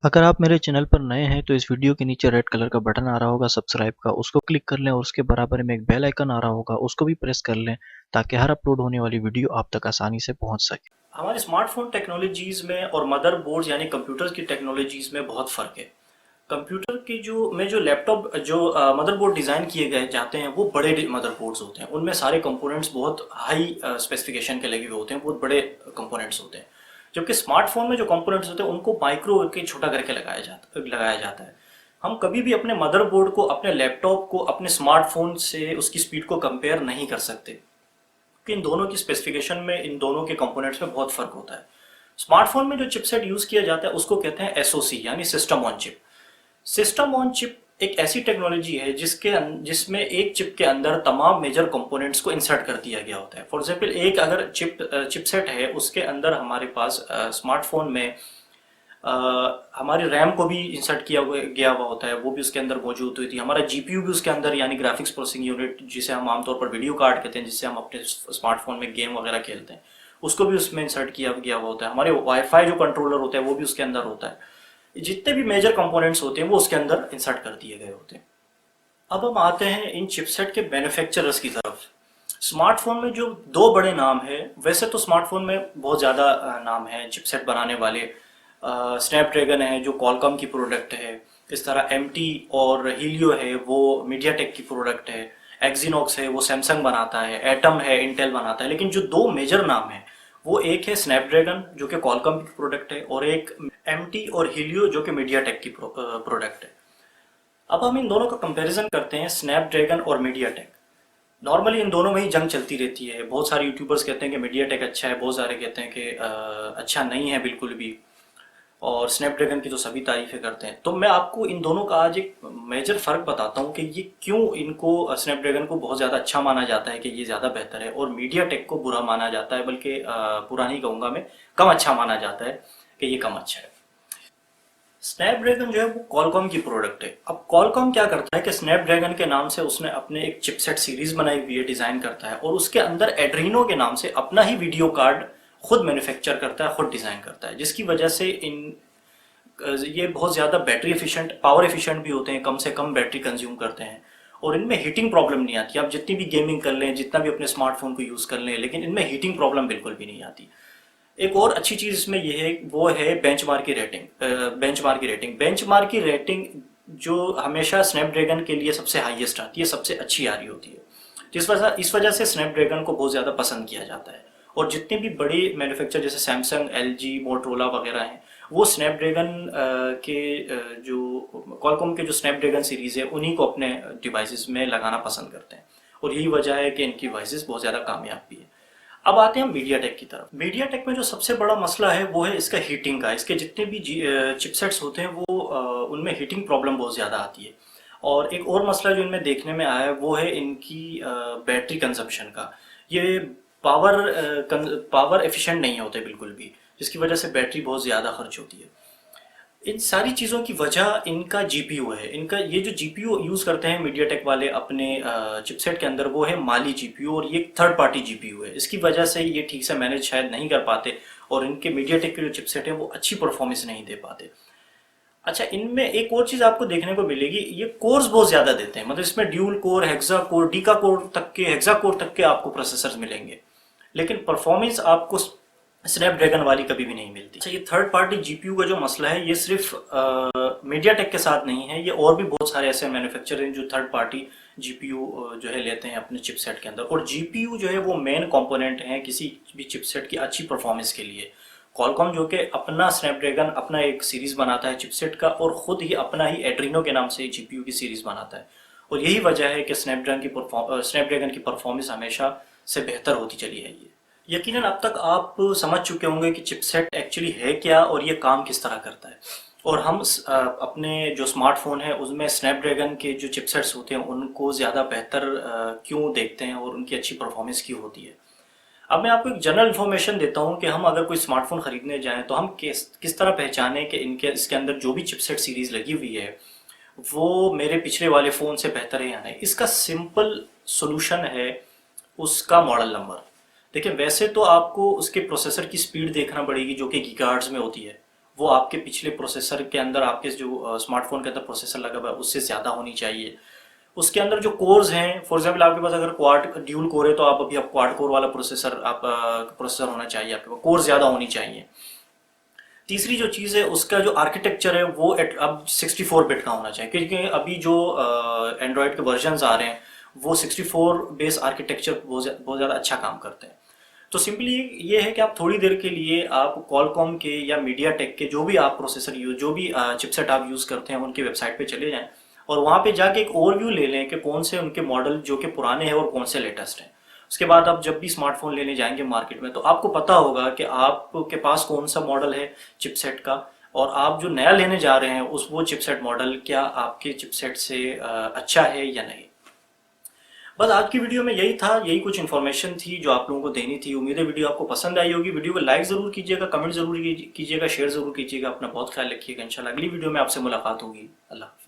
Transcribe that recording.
अगर आप मेरे चैनल पर नए हैं तो इस वीडियो के नीचे रेड कलर का बटन आ रहा होगा सब्सक्राइब का, उसको क्लिक कर लें और उसके बराबर में एक बेल आइकन आ रहा होगा, उसको भी प्रेस कर लें ताकि हर अपलोड होने वाली वीडियो आप तक आसानी से पहुंच सके। हमारे स्मार्टफोन टेक्नोलॉजीज़ में और मदरबोर्ड यानी कंप्यूटर की टेक्नोलॉजीज़ में बहुत फ़र्क है। कंप्यूटर की जो लैपटॉप जो मदरबोर्ड डिज़ाइन किए गए जाते हैं वो बड़े मदरबोर्ड्स होते हैं। उनमें सारे कंपोनेंट्स बहुत हाई स्पेसिफिकेशन के लगे हुए होते हैं, बहुत बड़े कंपोनेंट्स होते हैं। जबकि स्मार्टफोन में जो कंपोनेंट्स होते हैं उनको माइक्रो के छोटा करके लगाया जाता है। हम कभी भी अपने मदरबोर्ड को अपने लैपटॉप को अपने स्मार्टफोन से उसकी स्पीड को कंपेयर नहीं कर सकते, कि इन दोनों की स्पेसिफिकेशन में इन दोनों के कंपोनेंट्स में बहुत फर्क होता है। स्मार्टफोन में जो चिपसेट यूज किया जाता है उसको कहते हैं एसओसी यानी system on chip. System on chip एक ऐसी टेक्नोलॉजी है जिसमें एक चिप के अंदर तमाम मेजर कंपोनेंट्स को इंसर्ट कर दिया गया होता है। फॉर एग्जांपल एक अगर चिपसेट है, उसके अंदर हमारे पास स्मार्टफोन में हमारी रैम को भी इंसर्ट गया हुआ होता है, वो भी उसके अंदर मौजूद हुई थी। हमारा जीपीयू भी उसके अंदर यानी ग्राफिक्स प्रोसेसिंग यूनिट, जिसे हम आमतौर पर वीडियो कार्ड कहते हैं, जिससे हम अपने स्मार्टफोन में गेम वगैरह खेलते हैं, उसको भी उसमें इंसर्ट किया गया हुआ होता है। हमारे वाईफाई जो कंट्रोलर होता है वो भी उसके अंदर होता है। जितने भी मेजर कंपोनेंट्स होते हैं वो उसके अंदर इंसर्ट कर दिए गए होते हैं। अब हम आते हैं इन चिपसेट के मैन्युफैक्चरर्स की तरफ। स्मार्टफोन में जो दो बड़े नाम है, वैसे तो स्मार्टफोन में बहुत ज़्यादा नाम है चिपसेट बनाने वाले। स्नैपड्रैगन है जो कॉलकॉम की प्रोडक्ट है, इस तरह एमटी और हीलियो है वो मीडियाटेक की प्रोडक्ट है, एक्जीनॉक्स है वो सैमसंग बनाता है, एटम है इंटेल बनाता है। लेकिन जो दो मेजर नाम है वो एक है स्नैपड्रैगन जो कि कॉलकॉम की प्रोडक्ट है, और एक एमटी और हीलियो जो कि मीडियाटेक की प्रोडक्ट है। अब हम इन दोनों का कंपैरिजन करते हैं, स्नैपड्रैगन और मीडियाटेक। नॉर्मली इन दोनों में ही जंग चलती रहती है। बहुत सारे यूट्यूबर्स कहते हैं कि मीडियाटेक अच्छा है, बहुत सारे कहते हैं कि अच्छा नहीं है बिल्कुल भी, और स्नैपड्रैगन की तो सभी तारीफें करते हैं। तो मैं आपको इन दोनों का आज एक मेजर फ़र्क बताता हूँ कि ये क्यों इनको स्नैपड्रैगन को बहुत ज़्यादा अच्छा माना जाता है कि ये ज़्यादा बेहतर है, और मीडियाटेक को बुरा माना जाता है, बल्कि बुरा नहीं कहूँगा मैं, कम अच्छा माना जाता है कि ये कम अच्छा है। स्नैपड्रैगन जो है वो कॉलकॉम की प्रोडक्ट है। अब कॉलकॉम क्या करता है कि स्नैपड्रैगन के नाम से उसने अपने एक चिपसेट सीरीज बनाई हुई है, डिज़ाइन करता है, और उसके अंदर एड्रीनो के नाम से अपना ही वीडियो कार्ड खुद मैन्युफैक्चर करता है, खुद डिज़ाइन करता है, जिसकी वजह से ये बहुत ज़्यादा बैटरी एफिशिएंट, पावर एफिशिएंट भी होते हैं, कम से कम बैटरी कंज्यूम करते हैं, और इनमें हीटिंग प्रॉब्लम नहीं आती। आप जितनी भी गेमिंग कर लें, जितना भी अपने स्मार्टफोन को यूज़ कर लें, लेकिन इनमें हीटिंग प्रॉब्लम बिल्कुल भी नहीं आती। एक और अच्छी चीज़ इसमें ये है, वो है बेंचमार्क की रेटिंग। बेंचमार्क की रेटिंग जो हमेशा स्नैपड्रैगन के लिए सबसे हाईएस्ट आती है, सबसे अच्छी आ रही होती है। तो इस वजह से स्नैपड्रैगन को बहुत ज़्यादा पसंद किया जाता है। और जितने भी बड़े मैन्युफैक्चर जैसे सैमसंग, एलजी, मोटरोला वगैरह हैं, वो स्नैपड्रैगन जो कॉलकॉम के जो स्नैपड्रैगन सीरीज़ है उन्हीं को अपने डिवाइसेस में लगाना पसंद करते हैं, और यही वजह है कि इनकी डिवाइसेस बहुत ज़्यादा कामयाब भी है। अब आते हैं मीडियाटेक की तरफ। मीडियाटेक में जो सबसे बड़ा मसला है वो है इसका हीटिंग का। इसके जितने भी चिपसेट्स होते हैं वो उनमें हीटिंग प्रॉब्लम बहुत ज़्यादा आती है। और एक और मसला जो इनमें देखने में आया है वो है इनकी बैटरी कंजप्शन का। ये पावर एफिशिएंट नहीं होते बिल्कुल भी, जिसकी वजह से बैटरी बहुत ज़्यादा खर्च होती है। इन सारी चीज़ों की वजह इनका जीपीयू है। इनका ये जो जीपीयू यूज़ करते हैं मीडियाटेक वाले अपने चिपसेट के अंदर, वो है माली जीपीयू, और ये थर्ड पार्टी जीपीयू है। इसकी वजह से ये ठीक से मैनेज शायद नहीं कर पाते, और इनके मीडियाटेक के जो चिपसेट है वो अच्छी परफॉर्मेंस नहीं दे पाते। अच्छा, इनमें एक और चीज़ आपको देखने को मिलेगी, ये कोर्स बहुत ज़्यादा देते हैं। मतलब इसमें dual core, hexa core, hexa core तक के आपको प्रोसेसर्स मिलेंगे, लेकिन परफॉर्मेंस आपको स्नैपड्रैगन वाली कभी भी नहीं मिलती। अच्छा, ये थर्ड पार्टी जीपीयू का जो मसला है ये सिर्फ मीडियाटेक के साथ नहीं है, ये और भी बहुत सारे ऐसे मैन्युफैक्चरर हैं जो थर्ड पार्टी जीपीयू जो है लेते हैं अपने चिपसेट के अंदर। और जीपीयू जो है वो मेन कंपोनेंट है किसी भी चिपसेट की अच्छी परफॉर्मेंस के लिए। कॉलकॉम जो कि अपना स्नैपड्रैगन अपना एक सीरीज़ बनाता है चिपसेट का, और ख़ुद ही अपना ही एड्रीनो के नाम से जीपीयू की सीरीज़ बनाता है, और यही वजह है कि स्नैपड्रैगन की परफॉर्मेंस हमेशा से बेहतर होती चली है। ये यकीनन अब तक आप समझ चुके होंगे कि चिपसेट एक्चुअली है क्या और ये काम किस तरह करता है, और हम अपने जो स्मार्टफोन है उसमें स्नैपड्रैगन के जो चिपसेट्स होते हैं उनको ज़्यादा बेहतर क्यों देखते हैं और उनकी अच्छी परफॉर्मेंस क्यों होती है। अब मैं आपको एक जनरल इन्फॉर्मेशन देता हूं कि हम अगर कोई स्मार्टफोन खरीदने जाएं तो हम किस तरह पहचानें कि इसके अंदर जो भी चिपसेट सीरीज़ लगी हुई है वो मेरे पिछले वाले फ़ोन से बेहतर है या नहीं। इसका सिंपल सोल्यूशन है उसका मॉडल नंबर। देखिए, वैसे तो आपको उसके प्रोसेसर की स्पीड देखना पड़ेगी जो कि गीगाहर्ट्ज़ में होती है, वो आपके पिछले प्रोसेसर के अंदर, आपके जो स्मार्टफोन के अंदर प्रोसेसर लगा हुआ है उससे ज़्यादा होनी चाहिए। उसके अंदर जो कोर्स हैं, फॉर एग्जांपल आपके पास अगर क्वाड ड्यूल कोर है तो आप अभी आप क्वाड कोर वाला प्रोसेसर होना चाहिए, आपके पास कोर ज़्यादा होनी चाहिए। तीसरी जो चीज़ है उसका जो आर्किटेक्चर है वो अब 64 बिट का होना चाहिए, क्योंकि अभी जो एंड्रॉयड के वर्जन्स आ रहे हैं वो 64 बेस आर्किटेक्चर बहुत ज़्यादा अच्छा काम करते हैं। तो सिंपली ये है कि आप थोड़ी देर के लिए आप कॉलकॉम के या मीडिया टेक के जो भी आप प्रोसेसर यूज, जो भी चिपसेट आप यूज़ करते हैं उनकी वेबसाइट पे चले जाएं और वहाँ पे जाके एक ओवरव्यू ले लें कि कौन से उनके मॉडल जो कि पुराने हैं और कौन से लेटेस्ट हैं। उसके बाद आप जब भी स्मार्टफोन लेने जाएंगे मार्केट में तो आपको पता होगा कि आपके पास कौन सा मॉडल है चिपसेट का, और आप जो नया लेने जा रहे हैं उस वो चिपसेट मॉडल क्या आपके चिपसेट से अच्छा है या नहीं। बस आज की वीडियो में यही था, यही कुछ इन्फॉर्मेशन थी जो आप लोगों को देनी थी। उम्मीद है वीडियो आपको पसंद आई होगी। वीडियो को लाइक जरूर कीजिएगा, कमेंट जरूर कीजिएगा, शेयर जरूर कीजिएगा। अपना बहुत ख्याल रखिएगा। इंशाल्लाह अगली वीडियो में आपसे मुलाकात होगी। अल्लाह।